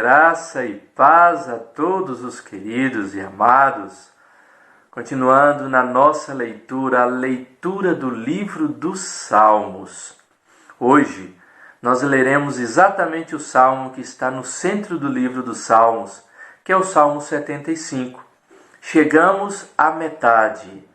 Graça e paz a todos os queridos e amados. Continuando na nossa leitura, a leitura do livro dos Salmos. Hoje nós leremos exatamente o salmo que está no centro do livro dos Salmos, que é o Salmo 75. Chegamos à metade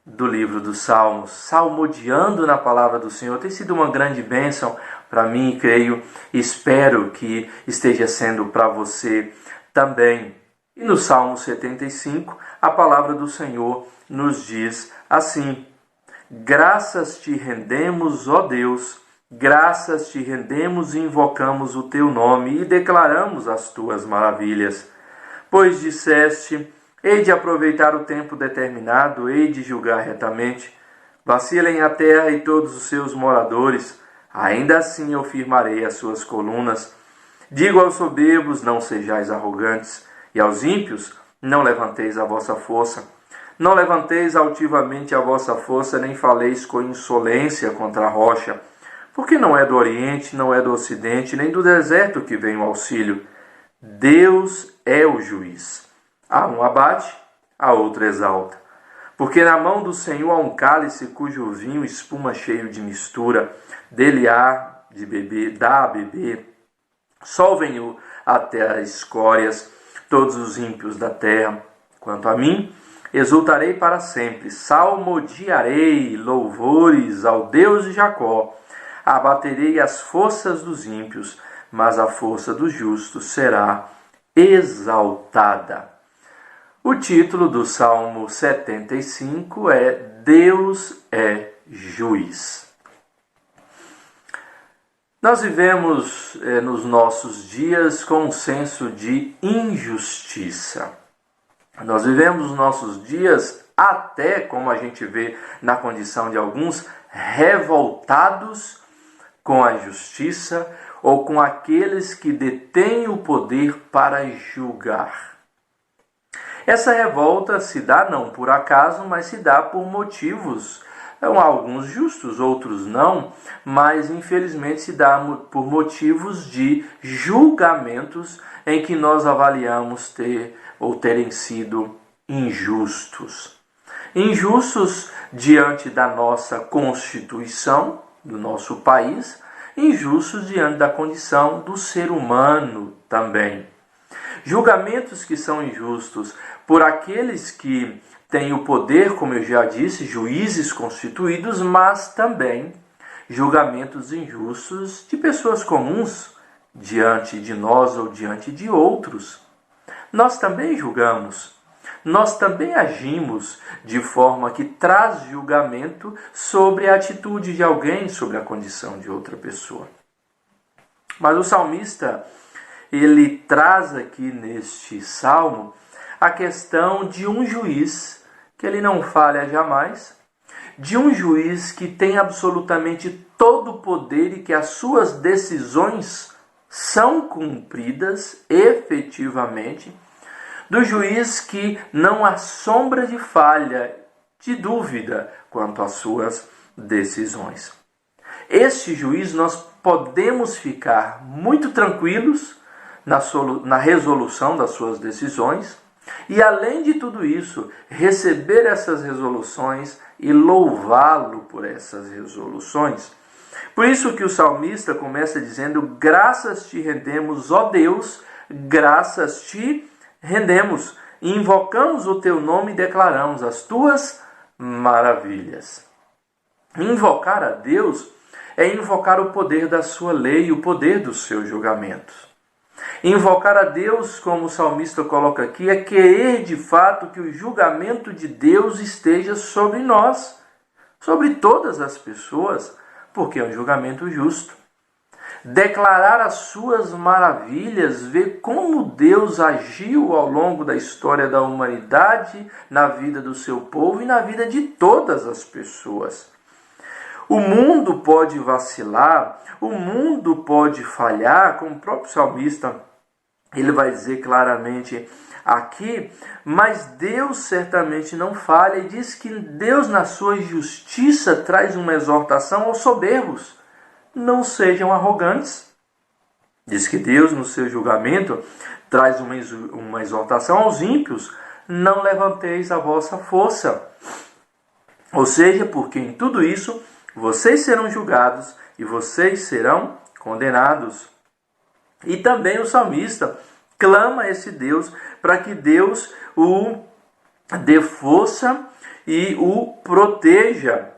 do livro dos Salmos, salmodiando na palavra do Senhor. Tem sido uma grande bênção para mim, creio, e espero que esteja sendo para você também. E no Salmo 75, a palavra do Senhor nos diz assim: graças te rendemos, ó Deus, graças te rendemos e invocamos o teu nome e declaramos as tuas maravilhas. Pois disseste: hei de aproveitar o tempo determinado, hei de julgar retamente. Vacilem a terra e todos os seus moradores, ainda assim eu firmarei as suas colunas. Digo aos soberbos: não sejais arrogantes, e aos ímpios: não levanteis a vossa força. Não levanteis altivamente a vossa força, nem faleis com insolência contra a rocha. Porque não é do Oriente, não é do Ocidente, nem do deserto que vem o auxílio. Deus é o juiz. A um abate, a outro exalta. Porque na mão do Senhor há um cálice cujo vinho espuma cheio de mistura. Dele há de beber, dá a beber. Solvem-o até as escórias, todos os ímpios da terra. Quanto a mim, exultarei para sempre, salmodiarei louvores ao Deus de Jacó. Abaterei as forças dos ímpios, mas a força dos justos será exaltada. O título do Salmo 75 é Deus é juiz. Nós vivemos nos nossos dias com um senso de injustiça. Nós vivemos nos nossos dias até, como a gente vê na condição de alguns, revoltados com a justiça ou com aqueles que detêm o poder para julgar. Essa revolta se dá não por acaso, mas se dá por motivos, alguns justos, outros não, mas infelizmente se dá por motivos de julgamentos em que nós avaliamos terem sido injustos. Injustos diante da nossa Constituição, do nosso país, injustos diante da condição do ser humano também. Julgamentos que são injustos por aqueles que têm o poder, como eu já disse, juízes constituídos, mas também julgamentos injustos de pessoas comuns diante de nós ou diante de outros. Nós também julgamos, nós também agimos de forma que traz julgamento sobre a atitude de alguém, sobre a condição de outra pessoa. Mas o salmista, ele traz aqui neste salmo a questão de um juiz que ele não falha jamais, de um juiz que tem absolutamente todo o poder e que as suas decisões são cumpridas efetivamente, do juiz que não há sombra de falha, de dúvida quanto às suas decisões. Este juiz nós podemos ficar muito tranquilos na resolução das suas decisões e, além de tudo isso, receber essas resoluções e louvá-lo por essas resoluções. Por isso que o salmista começa dizendo: graças te rendemos, ó Deus, graças te rendemos, invocamos o teu nome e declaramos as tuas maravilhas. Invocar a Deus é invocar o poder da sua lei, o poder dos seus julgamentos. Invocar a Deus, como o salmista coloca aqui, é querer de fato que o julgamento de Deus esteja sobre nós, sobre todas as pessoas, porque é um julgamento justo. Declarar as suas maravilhas, ver como Deus agiu ao longo da história da humanidade, na vida do seu povo e na vida de todas as pessoas. O mundo pode vacilar, o mundo pode falhar, como o próprio salmista ele vai dizer claramente aqui, mas Deus certamente não falha e diz que Deus, na sua justiça, traz uma exortação aos soberbos. Não sejam arrogantes. Diz que Deus, no seu julgamento, traz uma exortação aos ímpios: não levanteis a vossa força. Ou seja, porque em tudo isso vocês serão julgados e vocês serão condenados. E também o salmista clama a esse Deus para que Deus o dê força e o proteja.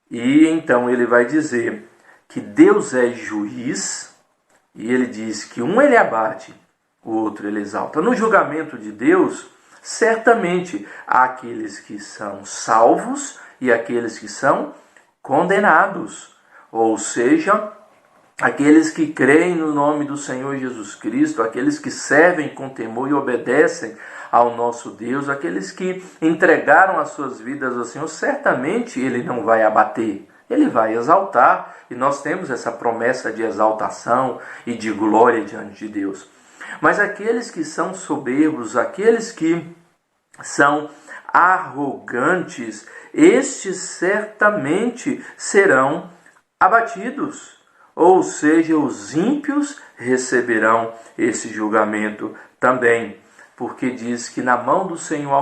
E então ele vai dizer que Deus é juiz, e ele diz que um ele abate, o outro ele exalta. No julgamento de Deus, certamente há aqueles que são salvos e aqueles que são condenados. Ou seja, aqueles que creem no nome do Senhor Jesus Cristo, aqueles que servem com temor e obedecem ao nosso Deus, aqueles que entregaram as suas vidas ao Senhor, certamente Ele não vai abater, Ele vai exaltar. E nós temos essa promessa de exaltação e de glória diante de Deus. Mas aqueles que são soberbos, aqueles que são arrogantes, estes certamente serão abatidos. Ou seja, os ímpios receberão esse julgamento também, porque diz que na mão do Senhor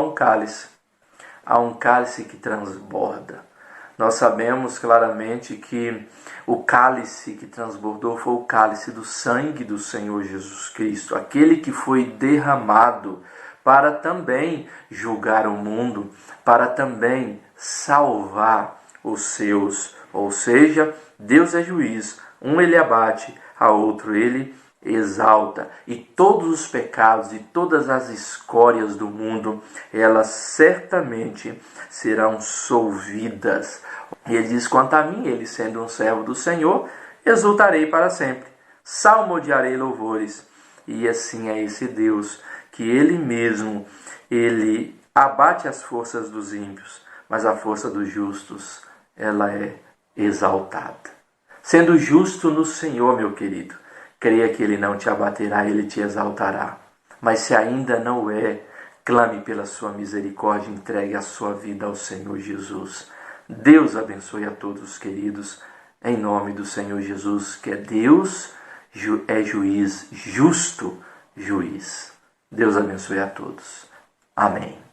há um cálice que transborda. Nós sabemos claramente que o cálice que transbordou foi o cálice do sangue do Senhor Jesus Cristo, aquele que foi derramado para também julgar o mundo, para também salvar os seus. Ou seja, Deus é juiz, um ele abate, a outro ele exalta. E todos os pecados e todas as escórias do mundo, elas certamente serão solvidas. E ele diz: quanto a mim, ele sendo um servo do Senhor, exultarei para sempre, salmodiarei louvores. E assim é esse Deus, que ele mesmo, ele abate as forças dos ímpios, mas a força dos justos, ela é exaltada. Sendo justo no Senhor, meu querido, creia que Ele não te abaterá, Ele te exaltará. Mas se ainda não é, clame pela sua misericórdia, entregue a sua vida ao Senhor Jesus. Deus abençoe a todos, queridos, em nome do Senhor Jesus, que é Deus, é juiz, justo juiz. Deus abençoe a todos. Amém.